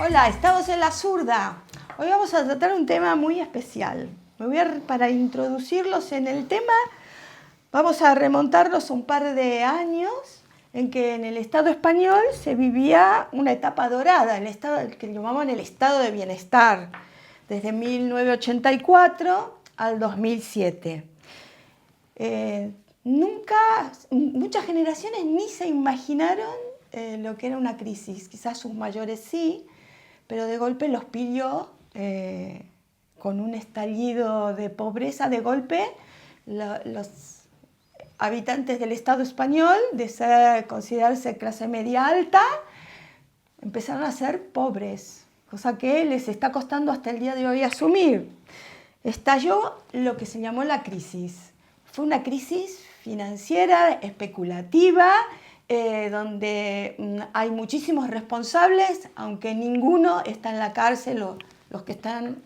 Hola, estamos en La Zurda. Hoy vamos a tratar un tema muy especial. Para introducirlos en el tema, vamos a remontarnos un par de años en que en el Estado español se vivía una etapa dorada, el que llamaban el Estado de Bienestar, desde 1984 al 2007. Muchas generaciones ni se imaginaron lo que era una crisis, quizás sus mayores sí, pero de golpe los pilló con un estallido de pobreza. De golpe los habitantes del Estado español, de considerarse clase media alta, empezaron a ser pobres, cosa que les está costando hasta el día de hoy asumir. Estalló lo que se llamó la crisis. Fue una crisis financiera, especulativa, donde hay muchísimos responsables, aunque ninguno está en la cárcel, los que están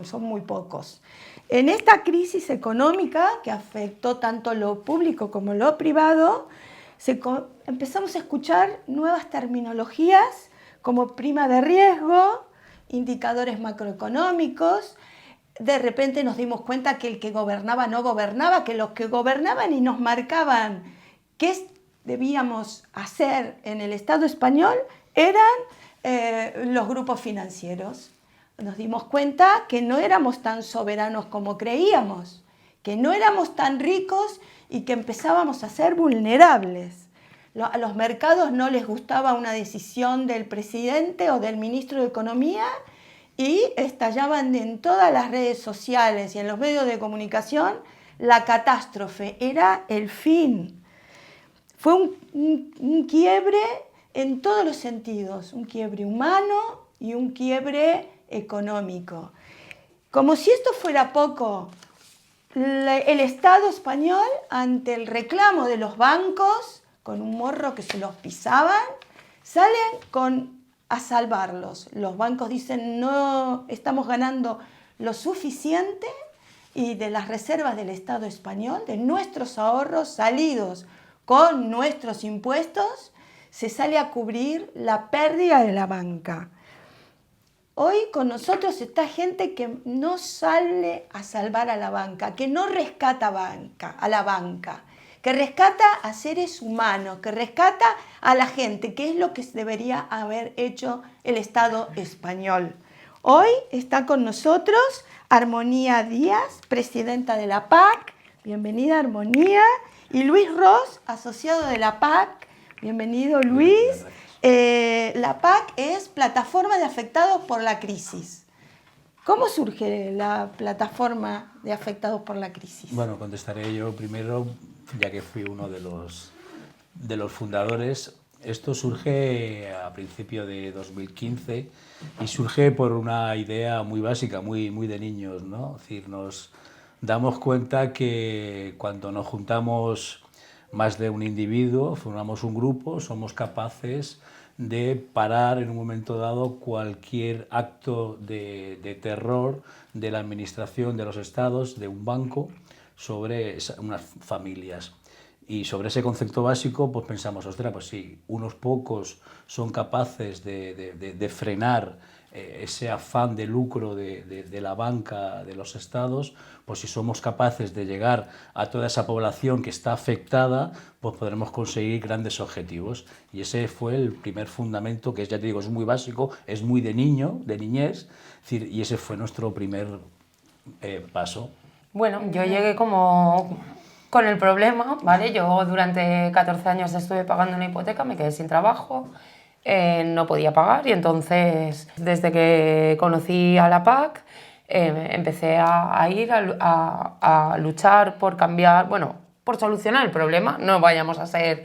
son muy pocos. En esta crisis económica que afectó tanto lo público como lo privado, empezamos a escuchar nuevas terminologías como prima de riesgo, indicadores macroeconómicos. De repente nos dimos cuenta que el que gobernaba no gobernaba, que los que gobernaban y nos marcaban qué debíamos hacer en el Estado español eran los grupos financieros. Nos dimos cuenta que no éramos tan soberanos como creíamos, que no éramos tan ricos y que empezábamos a ser vulnerables. A los mercados no les gustaba una decisión del presidente o del ministro de Economía y estallaban en todas las redes sociales y en los medios de comunicación la catástrofe, era el fin. Fue un quiebre en todos los sentidos, un quiebre humano y un quiebre económico. Como si esto fuera poco, el Estado español, ante el reclamo de los bancos, con un morro que se los pisaban, salen a salvarlos. Los bancos dicen no estamos ganando lo suficiente y de las reservas del Estado español, de nuestros ahorros salidos con nuestros impuestos, se sale a cubrir la pérdida de la banca. Hoy con nosotros está gente que no sale a salvar a la banca, que no rescata a la banca, que rescata a seres humanos, que rescata a la gente, que es lo que debería haber hecho el Estado español. Hoy está con nosotros Armonía Díaz, presidenta de la PAC. Bienvenida, Armonía. Y Luis Ros, asociado de la PAC. Bienvenido, Luis. La PAC es Plataforma de Afectados por la Crisis. ¿Cómo surge la Plataforma de Afectados por la Crisis? Bueno, contestaré yo primero, ya que fui uno de los fundadores. Esto surge a principio de 2015 y surge por una idea muy básica, muy de niños, ¿no? Es decir, nos damos cuenta que cuando nos juntamos más de un individuo, formamos un grupo, somos capaces de parar en un momento dado cualquier acto de terror de la administración, de los estados, de un banco, sobre unas familias. Y sobre ese concepto básico, pues pensamos, ostras, pues sí, unos pocos son capaces de frenar ese afán de lucro de la banca, de los estados, pues si somos capaces de llegar a toda esa población que está afectada, pues podremos conseguir grandes objetivos. Y ese fue el primer fundamento, que ya te digo, es muy básico, es muy de niño, de niñez, es decir, y ese fue nuestro primer paso. Bueno, yo llegué como con el problema, ¿vale? Yo durante 14 años estuve pagando una hipoteca, me quedé sin trabajo, no podía pagar y entonces desde que conocí a la PAC empecé a ir a luchar por cambiar, bueno, por solucionar el problema, no vayamos a ser,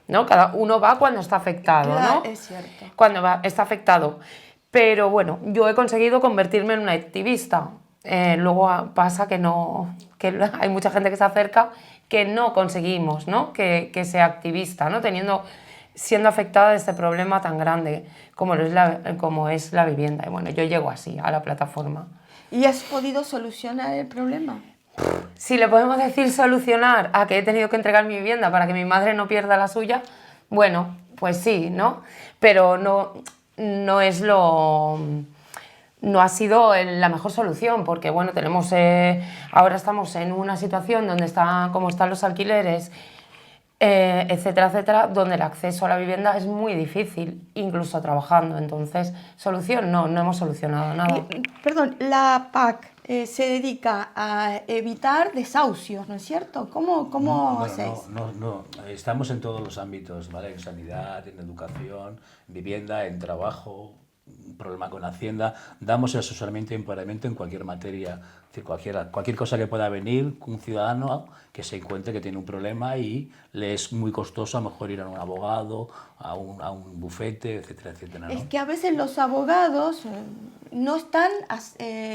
¿no? Cada uno va cuando está afectado, claro, ¿no? Es cierto. Cuando está afectado. Pero bueno, yo he conseguido convertirme en una activista. Luego pasa que hay mucha gente que se acerca que no conseguimos, ¿no? que sea activista, ¿no? Siendo afectada de este problema tan grande como es la vivienda. Y bueno, yo llego así a la plataforma. ¿Y has podido solucionar el problema? Si le podemos decir solucionar a que he tenido que entregar mi vivienda para que mi madre no pierda la suya, bueno, pues sí, ¿no? Pero no, no es no ha sido la mejor solución, porque bueno, ahora estamos en una situación donde como están los alquileres, etcétera, etcétera, donde el acceso a la vivienda es muy difícil, incluso trabajando. Entonces, solución no hemos solucionado nada. Perdón, la PAC se dedica a evitar desahucios, ¿no es cierto? ¿Cómo hacéis? No, estamos en todos los ámbitos, ¿vale? En sanidad, en educación, en vivienda, en trabajo, un problema con Hacienda. Damos asesoramiento y empoderamiento en cualquier materia, es decir, cualquier cosa que pueda venir, un ciudadano que se encuentre que tiene un problema y le es muy costoso a lo mejor ir a un abogado, a un bufete, etcétera, etcétera, ¿no? Es que a veces los abogados no están,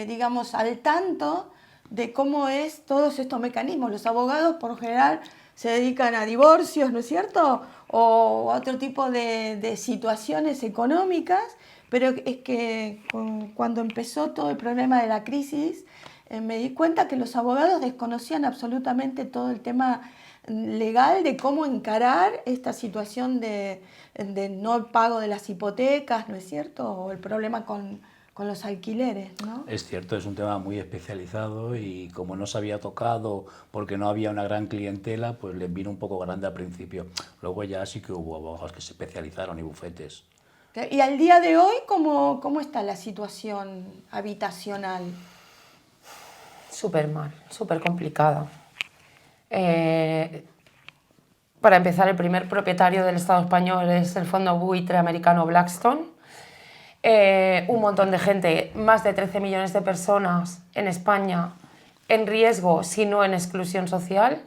digamos, al tanto de cómo es todos estos mecanismos. Los abogados, por lo general, se dedican a divorcios, ¿no es cierto? O a otro tipo de situaciones económicas, pero es que cuando empezó todo el problema de la crisis, me di cuenta que los abogados desconocían absolutamente todo el tema legal de cómo encarar esta situación de no pago de las hipotecas, ¿no es cierto? O el problema con los alquileres, ¿no? Es cierto, es un tema muy especializado y como no se había tocado porque no había una gran clientela, pues les vino un poco grande al principio. Luego ya sí que hubo abogados que se especializaron y bufetes. Y al día de hoy, ¿cómo está la situación habitacional? Súper mal, súper complicada. Para empezar, el primer propietario del Estado español es el fondo buitre americano Blackstone. Un montón de gente, más de 13 millones de personas en España en riesgo, si no en exclusión social.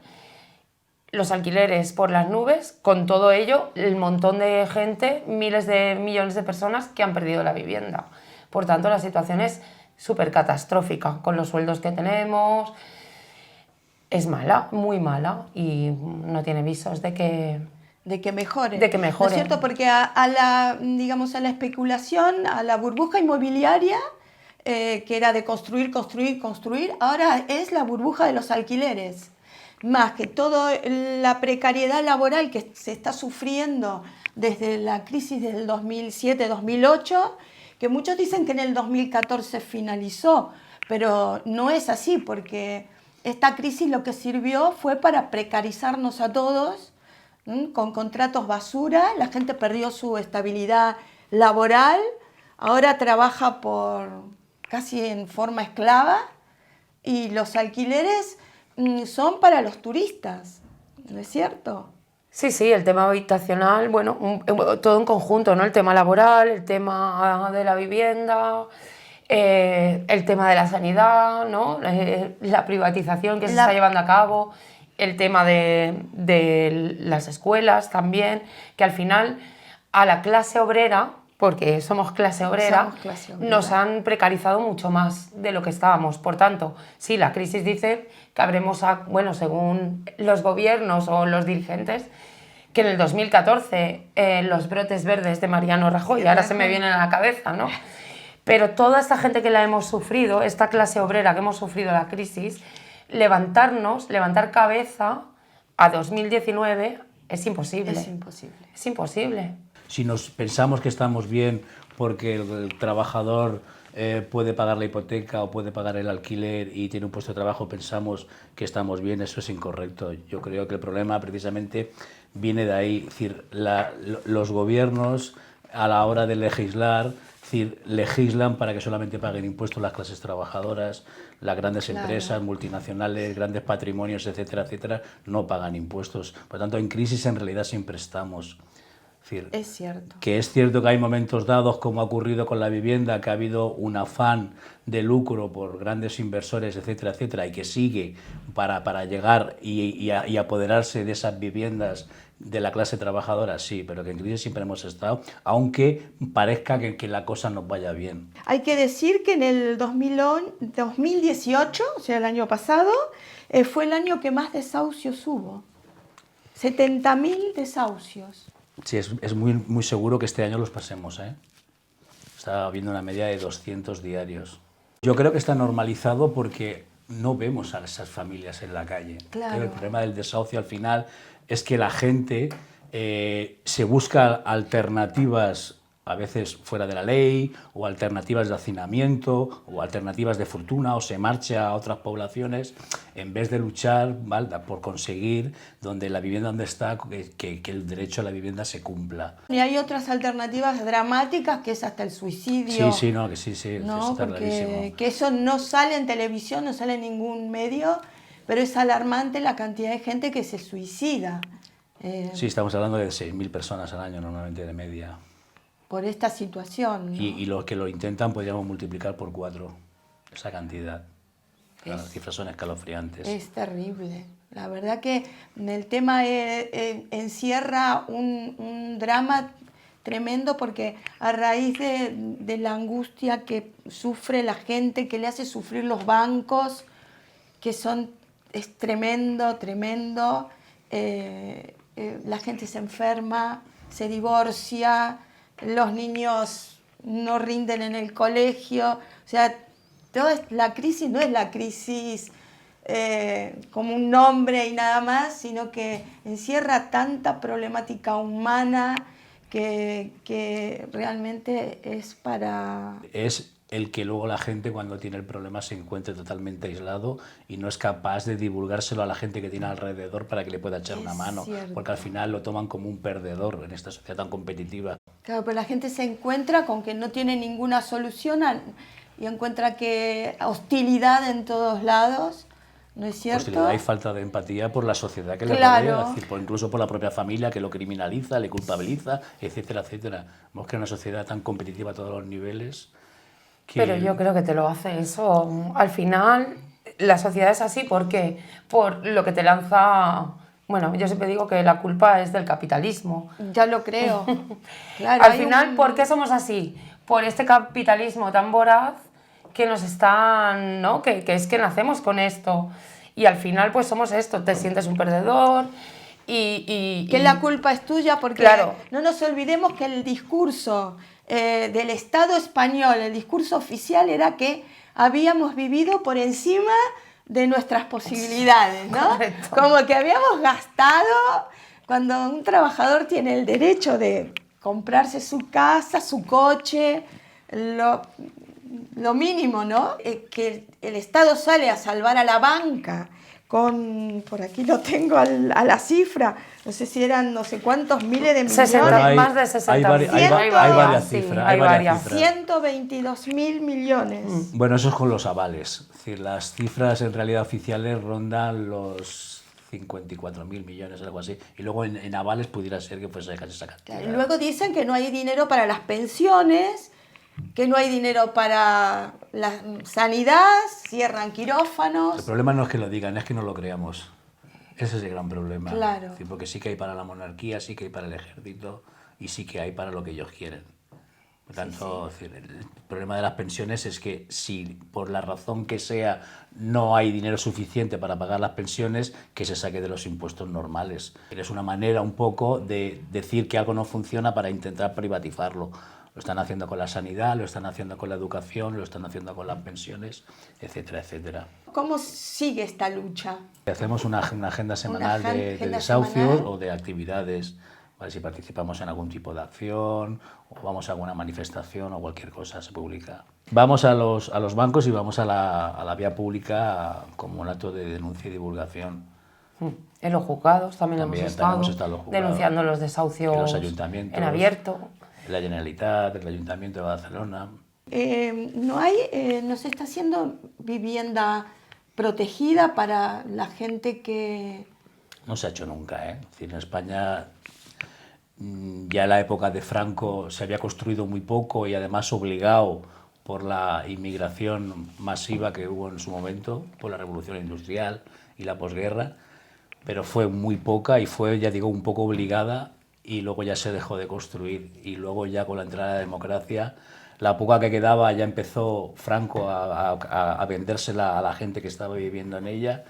Los alquileres por las nubes, con todo ello, el montón de gente, miles de millones de personas que han perdido la vivienda. Por tanto, la situación es súper catastrófica, con los sueldos que tenemos. Es mala, muy mala, y no tiene visos de que mejore. De que mejore. ¿No es cierto? Porque a la especulación, a la burbuja inmobiliaria, que era de construir, ahora es la burbuja de los alquileres. Más que toda la precariedad laboral que se está sufriendo desde la crisis del 2007-2008, que muchos dicen que en el 2014 finalizó, pero no es así, porque esta crisis lo que sirvió fue para precarizarnos a todos, con contratos basura. La gente perdió su estabilidad laboral, ahora trabaja casi en forma esclava, y los alquileres son para los turistas, ¿no es cierto? Sí, el tema habitacional, bueno, todo en conjunto, ¿no? El tema laboral, el tema de la vivienda, el tema de la sanidad, ¿no? La privatización que se está llevando a cabo, el tema de las escuelas también, que al final a la clase obrera, porque somos clase obrera, nos han precarizado mucho más de lo que estábamos. Por tanto, sí, la crisis dice que habremos, bueno, según los gobiernos o los dirigentes, que en el 2014 los brotes verdes de Mariano Rajoy, ahora se me vienen a la cabeza, ¿no? Pero toda esta gente que la hemos sufrido, esta clase obrera que hemos sufrido la crisis, levantar cabeza a 2019 es imposible. Es imposible. Es imposible. Si nos pensamos que estamos bien porque el trabajador puede pagar la hipoteca o puede pagar el alquiler y tiene un puesto de trabajo, pensamos que estamos bien, eso es incorrecto. Yo creo que el problema precisamente viene de ahí. Es decir, los gobiernos a la hora de legislar, legislan para que solamente paguen impuestos las clases trabajadoras, las grandes empresas, multinacionales, grandes patrimonios, etcétera, etcétera, no pagan impuestos. Por lo tanto, en crisis en realidad siempre estamos. Es cierto. Que es cierto que hay momentos dados, como ha ocurrido con la vivienda, que ha habido un afán de lucro por grandes inversores, etcétera, etcétera, y que sigue para llegar y apoderarse de esas viviendas de la clase trabajadora, sí, pero que en crisis siempre hemos estado, aunque parezca que la cosa nos vaya bien. Hay que decir que en el 2018, o sea, el año pasado, fue el año que más desahucios hubo. 70.000 desahucios. Sí, es muy seguro que este año los pasemos, ¿eh? Está habiendo una media de 200 diarios. Yo creo que está normalizado porque no vemos a esas familias en la calle. Claro. Pero el problema del desahucio al final es que la gente se busca alternativas a veces fuera de la ley, o alternativas de hacinamiento, o alternativas de fortuna, o se marcha a otras poblaciones, en vez de luchar, ¿vale?, por conseguir donde la vivienda donde está, que el derecho a la vivienda se cumpla. Y hay otras alternativas dramáticas, que es hasta el suicidio. Sí, no, que sí, eso está clarísimo. Que eso no sale en televisión, no sale en ningún medio, pero es alarmante la cantidad de gente que se suicida. Sí, estamos hablando de 6.000 personas al año normalmente de media. Por esta situación, ¿no? Y los que lo intentan podríamos multiplicar por 4 esa cantidad. Las cifras son escalofriantes. Es terrible. La verdad que el tema encierra un drama tremendo, porque a raíz de la angustia que sufre la gente, que le hace sufrir los bancos, es tremendo, tremendo. La gente se enferma, se divorcia, los niños no rinden en el colegio. O sea, toda la crisis no es la crisis como un nombre y nada más, sino que encierra tanta problemática humana que realmente es para... Es el que luego la gente, cuando tiene el problema, se encuentre totalmente aislado y no es capaz de divulgárselo a la gente que tiene alrededor para que le pueda echar una mano, cierto. porque al final lo toman como un perdedor en esta sociedad tan competitiva. Claro, pero la gente se encuentra con que no tiene ninguna solución y encuentra que hostilidad en todos lados, ¿no es cierto? Hostilidad y falta de empatía por la sociedad que le Claro. rodea, es decir, incluso por la propia familia, que lo criminaliza, le culpabiliza, etcétera, etcétera. Vemos que es una sociedad tan competitiva a todos los niveles que... Pero yo creo que te lo hace eso. Al final, la sociedad es así. ¿Por qué? Por lo que te lanza... Bueno, yo siempre digo que la culpa es del capitalismo. Ya lo creo. Claro, Al final, ¿por qué somos así? Por este capitalismo tan voraz que nos están, ¿no? Que es que nacemos con esto. Y al final, pues somos esto. Te sientes un perdedor que la culpa es tuya, porque claro. No nos olvidemos que el discurso del Estado español, el discurso oficial, era que habíamos vivido por encima de nuestras posibilidades, ¿no? Correcto. Como que habíamos gastado, cuando un trabajador tiene el derecho de comprarse su casa, su coche, lo mínimo, ¿no? Que el Estado sale a salvar a la banca por aquí lo tengo a la cifra, no sé si eran no sé cuántos miles de millones. 60, más de 60. Hay varias cifras. Hay varias. 122.000 millones. Bueno, eso es con los avales. Es decir, las cifras en realidad oficiales rondan los 54.000 millones, algo así. Y luego en avales pudiera ser que fuese casi esa cantidad. Claro, luego dicen que no hay dinero para las pensiones, que no hay dinero para la sanidad, cierran quirófanos. El problema no es que lo digan, es que no lo creamos. Ese es el gran problema. Claro. Es decir, porque sí que hay para la monarquía, sí que hay para el ejército y sí que hay para lo que ellos quieren. Por tanto, sí. Es decir, el problema de las pensiones es que si por la razón que sea no hay dinero suficiente para pagar las pensiones, que se saque de los impuestos normales. Es una manera un poco de decir que algo no funciona para intentar privatizarlo. Lo están haciendo con la sanidad, lo están haciendo con la educación, lo están haciendo con las pensiones, etcétera, etcétera. ¿Cómo sigue esta lucha? Hacemos una agenda semanal de desahucios o de actividades, ¿vale? Si participamos en algún tipo de acción o vamos a alguna manifestación o cualquier cosa, se publica. Vamos a los bancos y vamos a la vía pública como un acto de denuncia y divulgación. En los juzgados también hemos estado en los juzgados, denunciando los desahucios en los ayuntamientos, en abierto. En la Generalitat, el Ayuntamiento de Barcelona. No se está haciendo vivienda protegida para la gente que... No se ha hecho nunca, ¿eh? Es decir, en España ya en la época de Franco se había construido muy poco y además obligado por la inmigración masiva que hubo en su momento, por la revolución industrial y la posguerra, pero fue muy poca y fue, ya digo, un poco obligada y luego ya se dejó de construir y luego ya con la entrada de la democracia, la poca que quedaba ya empezó Franco a vendérsela a la gente que estaba viviendo en ella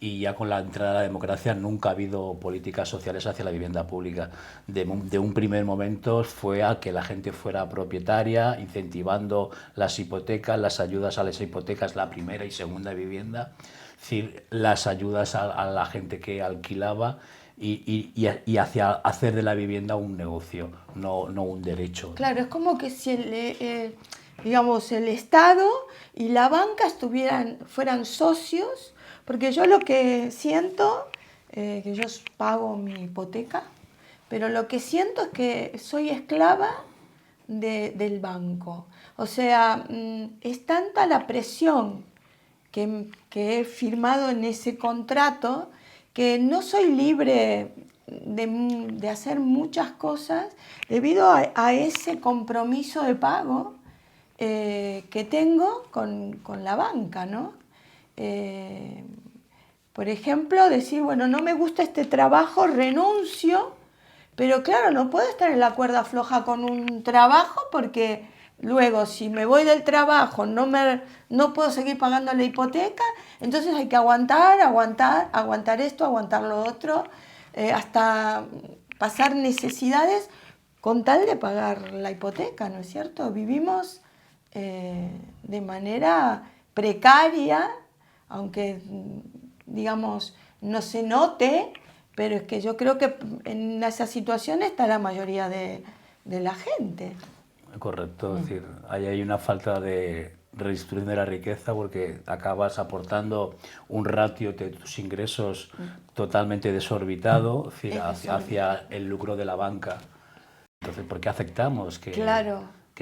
y ya con la entrada de la democracia nunca ha habido políticas sociales hacia la vivienda pública. De un primer momento fue a que la gente fuera propietaria, incentivando las hipotecas, las ayudas a las hipotecas, la primera y segunda vivienda, es decir, las ayudas a la gente que alquilaba, y hacia hacer de la vivienda un negocio, no un derecho. Claro, es como que si digamos, el Estado y la banca fueran socios, porque yo lo que siento, que yo pago mi hipoteca, pero lo que siento es que soy esclava del banco. O sea, es tanta la presión que he firmado en ese contrato que no soy libre de hacer muchas cosas debido a ese compromiso de pago que tengo con la banca, ¿no? Por ejemplo, decir, bueno, no me gusta este trabajo, renuncio, pero claro, no puedo estar en la cuerda floja con un trabajo porque luego si me voy del trabajo no puedo seguir pagando la hipoteca, entonces hay que aguantar esto, aguantar lo otro, hasta pasar necesidades con tal de pagar la hipoteca, ¿no es cierto? Vivimos de manera precaria, aunque digamos no se note, pero es que yo creo que en esa situación está la mayoría de la gente. Correcto, es decir, ahí hay una falta de redistribución de la riqueza porque acabas aportando un ratio de tus ingresos totalmente desorbitado, es decir, hacia el lucro de la banca. Entonces, ¿por qué aceptamos que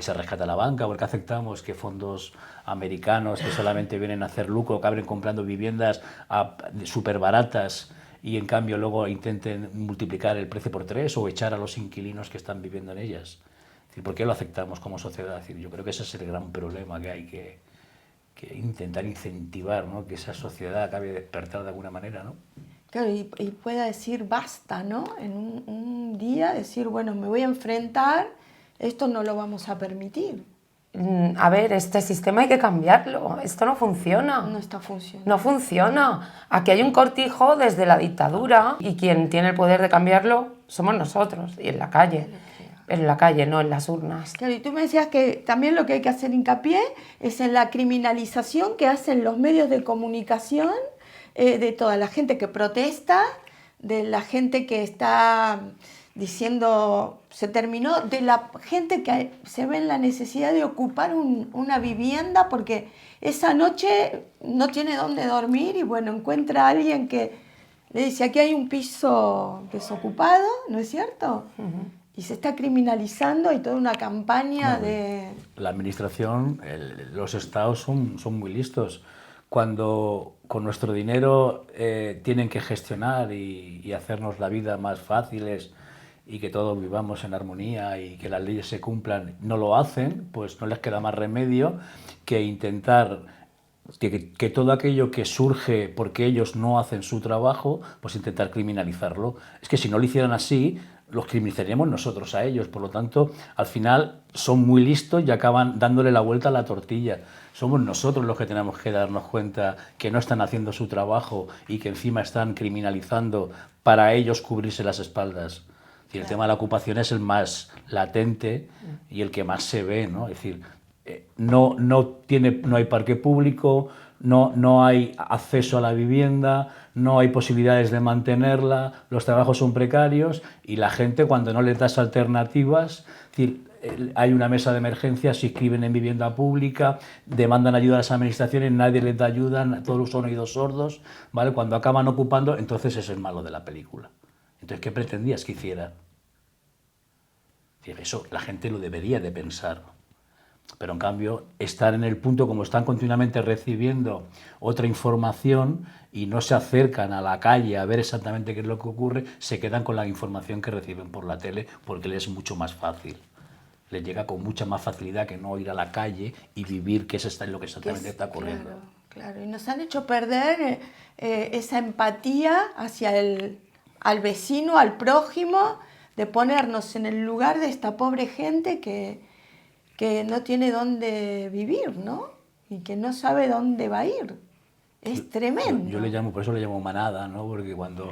se rescata la banca? ¿Por qué aceptamos que fondos americanos que solamente vienen a hacer lucro, que abren comprando viviendas súper baratas y en cambio luego intenten multiplicar el precio por 3 o echar a los inquilinos que están viviendo en ellas? Es decir, ¿por qué lo aceptamos como sociedad? Es decir, yo creo que ese es el gran problema que hay que intentar incentivar, ¿no? Que esa sociedad acabe de despertar de alguna manera, ¿no? Claro, y pueda decir basta, ¿no? En un día decir, bueno, me voy a enfrentar, esto no lo vamos a permitir. A ver, este sistema hay que cambiarlo, esto no funciona. No está funcionando. No funciona. Aquí hay un cortijo desde la dictadura y quien tiene el poder de cambiarlo somos nosotros, y en la calle. En la calle, no en las urnas. Claro, y tú me decías que también lo que hay que hacer hincapié es en la criminalización que hacen los medios de comunicación de toda la gente que protesta, de la gente que está diciendo se terminó, de la gente que se ve en la necesidad de ocupar una vivienda porque esa noche no tiene dónde dormir y bueno, encuentra a alguien que le dice aquí hay un piso desocupado, ¿no es cierto? Y se está criminalizando y toda una campaña de... La administración, los estados son muy listos. Cuando con nuestro dinero tienen que gestionar y hacernos la vida más fáciles y que todos vivamos en armonía y que las leyes se cumplan, no lo hacen, pues no les queda más remedio que intentar que todo aquello que surge porque ellos no hacen su trabajo, pues intentar criminalizarlo. Es que si no lo hicieran así, los criminalizaríamos nosotros a ellos. Por lo tanto, al final son muy listos y acaban dándole la vuelta a la tortilla. Somos nosotros los que tenemos que darnos cuenta que no están haciendo su trabajo y que encima están criminalizando para ellos cubrirse las espaldas. Es decir, el tema de la ocupación es el más latente y el que más se ve, ¿no? Es decir, no hay parque público, no hay acceso a la vivienda, no hay posibilidades de mantenerla, los trabajos son precarios y la gente cuando no les das alternativas, es decir, hay una mesa de emergencia, se inscriben en vivienda pública, demandan ayuda a las administraciones, nadie les da ayuda, todos son oídos sordos, ¿vale? Cuando acaban ocupando, entonces es el malo de la película. Entonces, ¿qué pretendías que hiciera? Eso la gente lo debería de pensar. Pero en cambio, estar en el punto como están continuamente recibiendo otra información y no se acercan a la calle a ver exactamente qué es lo que ocurre, se quedan con la información que reciben por la tele porque les es mucho más fácil. Les llega con mucha más facilidad que no ir a la calle y vivir qué es lo que exactamente está ocurriendo. Claro, y nos han hecho perder esa empatía hacia al vecino, al prójimo, de ponernos en el lugar de esta pobre gente que no tiene dónde vivir, ¿no? Y que no sabe dónde va a ir. Es tremendo. Yo le llamo, por eso le llamo manada, ¿no? Porque cuando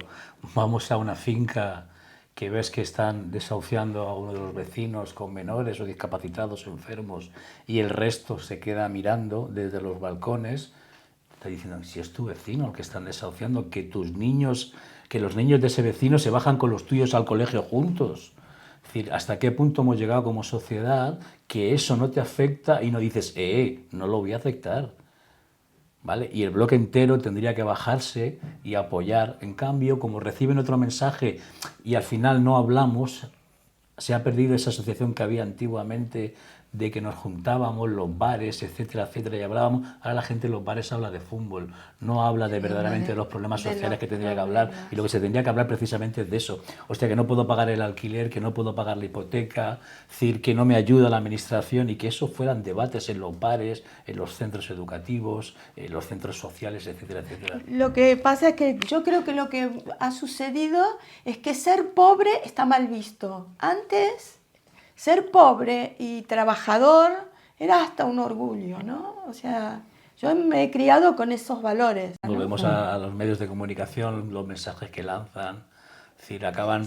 vamos a una finca que ves que están desahuciando a uno de los vecinos con menores o discapacitados o enfermos y el resto se queda mirando desde los balcones, está diciendo, si es tu vecino el que están desahuciando, que tus niños que los niños de ese vecino se bajan con los tuyos al colegio juntos. Es decir, ¿hasta qué punto hemos llegado como sociedad que eso no te afecta y no dices, no lo voy a aceptar? ¿Vale? Y el bloque entero tendría que bajarse y apoyar. En cambio, como reciben otro mensaje y al final no hablamos, se ha perdido esa asociación que había antiguamente de que nos juntábamos, los bares, etcétera, etcétera, y hablábamos. Ahora la gente en los bares habla de fútbol, no habla de verdaderamente de los problemas sociales que tendría que hablar, y lo que se tendría que hablar precisamente es de eso. Hostia, que no puedo pagar el alquiler, que no puedo pagar la hipoteca, decir que no me ayuda la administración, y que eso fueran debates en los bares, en los centros educativos, en los centros sociales, etcétera, etcétera. Lo que pasa es que yo creo que lo que ha sucedido es que ser pobre está mal visto. Antes, ser pobre y trabajador era hasta un orgullo, ¿no? O sea, yo me he criado con esos valores, ¿no? Volvemos a los medios de comunicación, los mensajes que lanzan, es decir, acaban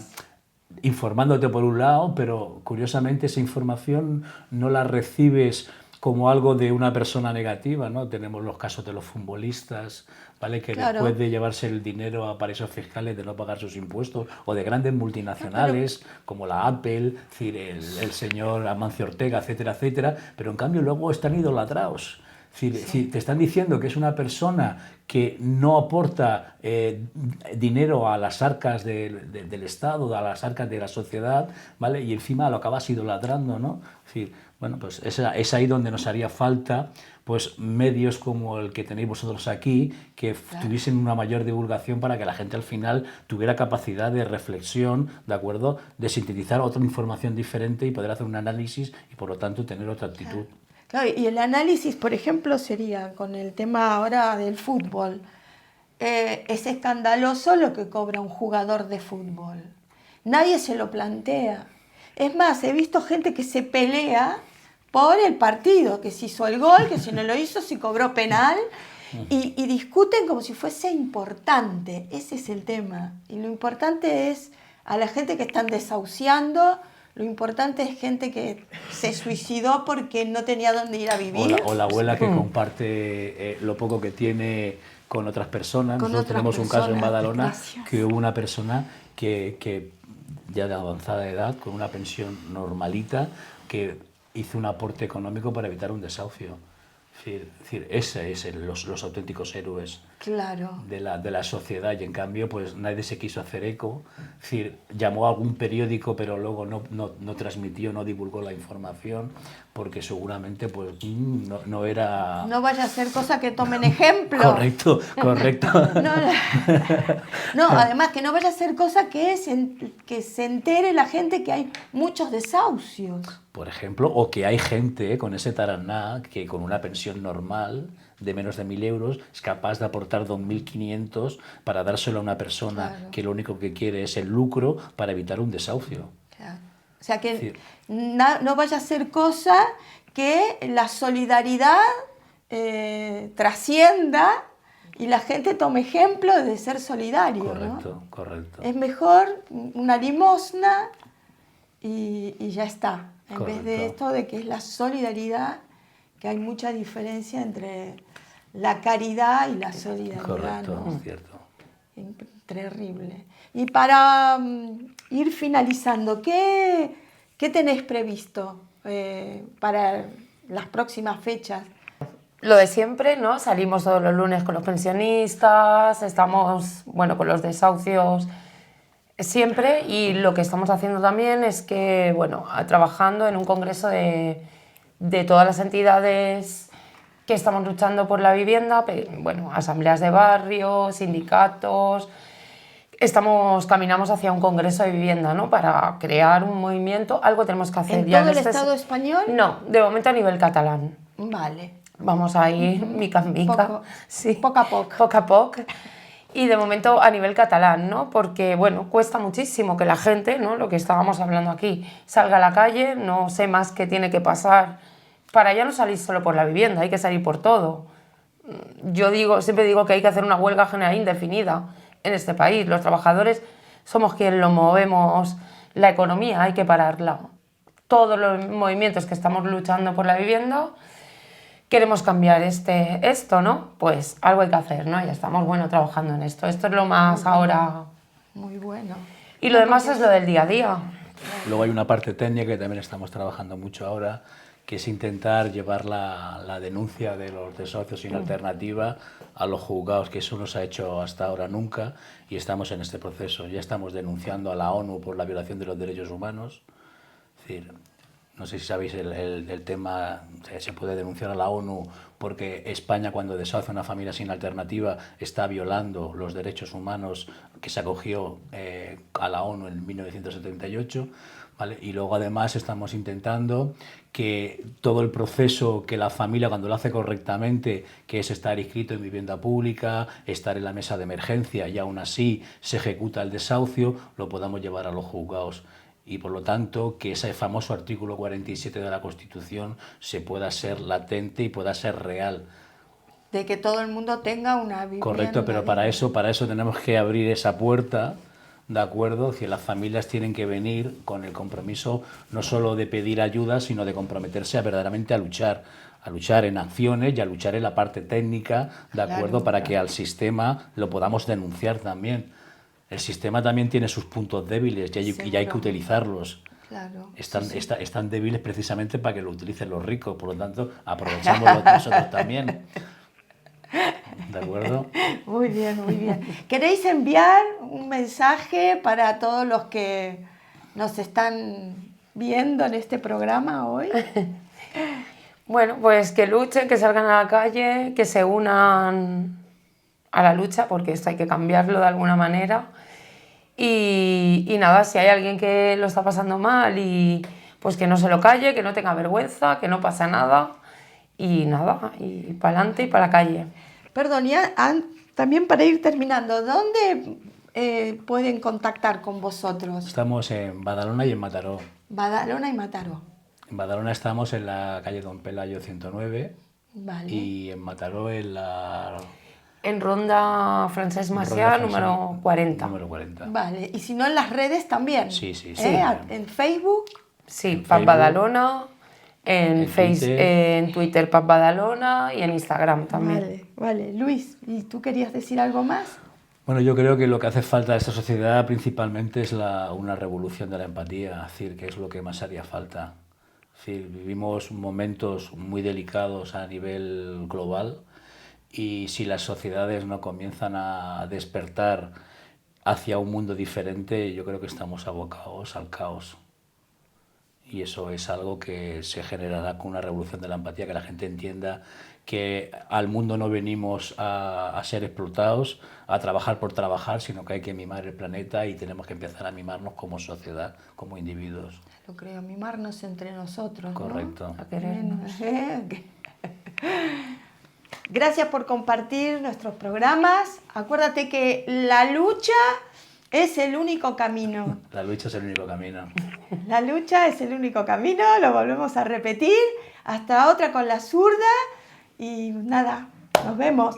informándote por un lado, pero curiosamente esa información no la recibes como algo de una persona negativa, ¿no? Tenemos los casos de los futbolistas, ¿vale? Que claro, después de llevarse el dinero a paraísos fiscales, de no pagar sus impuestos, o de grandes multinacionales como la Apple, es decir, el señor Amancio Ortega, etcétera, etcétera, pero en cambio luego están idolatrados. Si te están diciendo que es una persona que no aporta dinero a las arcas del Estado, a las arcas de la sociedad, ¿vale? Y encima lo acabas idolatrando, ¿no? Es decir, bueno, pues es ahí donde nos haría falta pues medios como el que tenéis vosotros aquí, que tuviesen una mayor divulgación para que la gente al final tuviera capacidad de reflexión, ¿de acuerdo? De sintetizar otra información diferente y poder hacer un análisis y por lo tanto tener otra actitud. Claro, y el análisis, por ejemplo, sería con el tema ahora del fútbol. Es escandaloso lo que cobra un jugador de fútbol. Nadie se lo plantea. Es más, he visto gente que se pelea por el partido, que si hizo el gol, que si no lo hizo, si cobró penal, y discuten como si fuese importante. Ese es el tema. Y lo importante es a la gente que están desahuciando. Lo importante es gente que se suicidó porque no tenía dónde ir a vivir. O la abuela que comparte lo poco que tiene con otras personas. Nosotros tenemos un caso en Badalona que hubo una persona que ya de avanzada edad, con una pensión normalita, que hizo un aporte económico para evitar un desahucio. Es decir, ese es los auténticos héroes, claro, de la sociedad, y en cambio pues nadie se quiso hacer eco. Es decir, llamó a algún periódico pero luego no transmitió, no divulgó la información porque seguramente pues no era... No vaya a ser cosa que tomen ejemplo. Correcto. No, además que no vaya a ser cosa que se entere la gente que hay muchos desahucios. Por ejemplo, o que hay gente con ese taraná que con una pensión normal de menos de 1.000 euros es capaz de aportar 2.500 para dárselo a una persona que lo único que quiere es el lucro para evitar un desahucio. Claro. O sea que no vaya a ser cosa que la solidaridad trascienda y la gente tome ejemplo de ser solidario. Correcto, ¿no? correcto. Es mejor una limosna y ya está. En vez de esto de que es la solidaridad, que hay mucha diferencia entre la caridad y la solidaridad. Correcto, ¿no? es cierto. Terrible. Y para ir finalizando, ¿qué tenéis previsto para las próximas fechas? Lo de siempre, ¿no? Salimos todos los lunes con los pensionistas, estamos, bueno, con los desahucios siempre, y lo que estamos haciendo también es que, bueno, trabajando en un congreso de todas las entidades que estamos luchando por la vivienda, bueno, asambleas de barrio, sindicatos. Caminamos hacia un congreso de vivienda, ¿no? Para crear un movimiento, algo tenemos que hacer. ¿En todo el Estado español? No, de momento a nivel catalán. Vale. Vamos a ir mica en mica. Sí. Poco a poco. Poco a poco. Y de momento a nivel catalán, ¿no? Porque, bueno, cuesta muchísimo que la gente, ¿no? Lo que estábamos hablando aquí, salga a la calle, no sé más qué tiene que pasar. Para ya no salir solo por la vivienda, hay que salir por todo. Siempre digo que hay que hacer una huelga general indefinida en este país. Los trabajadores somos quienes lo movemos, la economía hay que pararla. Todos los movimientos que estamos luchando por la vivienda, queremos cambiar esto, ¿no? Pues algo hay que hacer, ¿no? Ya estamos, bueno, trabajando en esto. Esto es lo más ahora Muy bueno. Y lo demás es lo del día a día. Luego hay una parte técnica que también estamos trabajando mucho ahora, que es intentar llevar la denuncia de los desahucios sin alternativa a los juzgados, que eso no se ha hecho hasta ahora nunca, y estamos en este proceso. Ya estamos denunciando a la ONU por la violación de los derechos humanos. Es decir, no sé si sabéis el tema, se puede denunciar a la ONU porque España, cuando desahucia a una familia sin alternativa, está violando los derechos humanos que se acogió a la ONU en 1978. ¿Vale? Y luego además estamos intentando que todo el proceso que la familia, cuando lo hace correctamente, que es estar inscrito en vivienda pública, estar en la mesa de emergencia y aún así se ejecuta el desahucio, lo podamos llevar a los juzgados. Y por lo tanto que ese famoso artículo 47 de la Constitución se pueda ser latente y pueda ser real. De que todo el mundo tenga una vivienda. Correcto, pero para eso tenemos que abrir esa puerta, ¿de acuerdo? Que las familias tienen que venir con el compromiso no solo de pedir ayuda, sino de comprometerse verdaderamente a luchar en acciones y a luchar en la parte técnica, ¿de acuerdo? Para que al sistema lo podamos denunciar también. El sistema también tiene sus puntos débiles y hay que utilizarlos. Claro. Están débiles precisamente para que lo utilicen los ricos, por lo tanto, aprovechámoslo nosotros también. ¿De acuerdo? Muy bien, muy bien. ¿Queréis enviar un mensaje para todos los que nos están viendo en este programa hoy? Bueno, pues que luchen, que salgan a la calle, que se unan a la lucha, porque esto hay que cambiarlo de alguna manera. Y nada, si hay alguien que lo está pasando mal, y pues que no se lo calle, que no tenga vergüenza, que no pasa nada, y nada, y para adelante y para la calle. Perdón, también para ir terminando, ¿dónde pueden contactar con vosotros? Estamos en Badalona y en Mataró. Badalona y Mataró. En Badalona estamos en la calle Don Pelayo 109. Vale. Y en Mataró en Ronda Francesc Macià, número 40. Número 40. Vale, y si no en las redes también. Sí. En Facebook. Sí, Pap Badalona, en Twitter Pap Badalona y en Instagram también. Vale. Luis, ¿y tú querías decir algo más? Bueno, yo creo que lo que hace falta a esta sociedad principalmente es una revolución de la empatía, es decir, que es lo que más haría falta. Es decir, vivimos momentos muy delicados a nivel global y si las sociedades no comienzan a despertar hacia un mundo diferente, yo creo que estamos abocados al caos. Y eso es algo que se generará con una revolución de la empatía, que la gente entienda que al mundo no venimos a ser explotados, a trabajar por trabajar, sino que hay que mimar el planeta y tenemos que empezar a mimarnos como sociedad, como individuos. Lo creo, mimarnos entre nosotros. Correcto. ¿No? A querernos. Gracias por compartir nuestros programas. Acuérdate que la lucha es el único camino. La lucha es el único camino. La lucha es el único camino, lo volvemos a repetir. Hasta otra con la zurda. Y nada, nos vemos.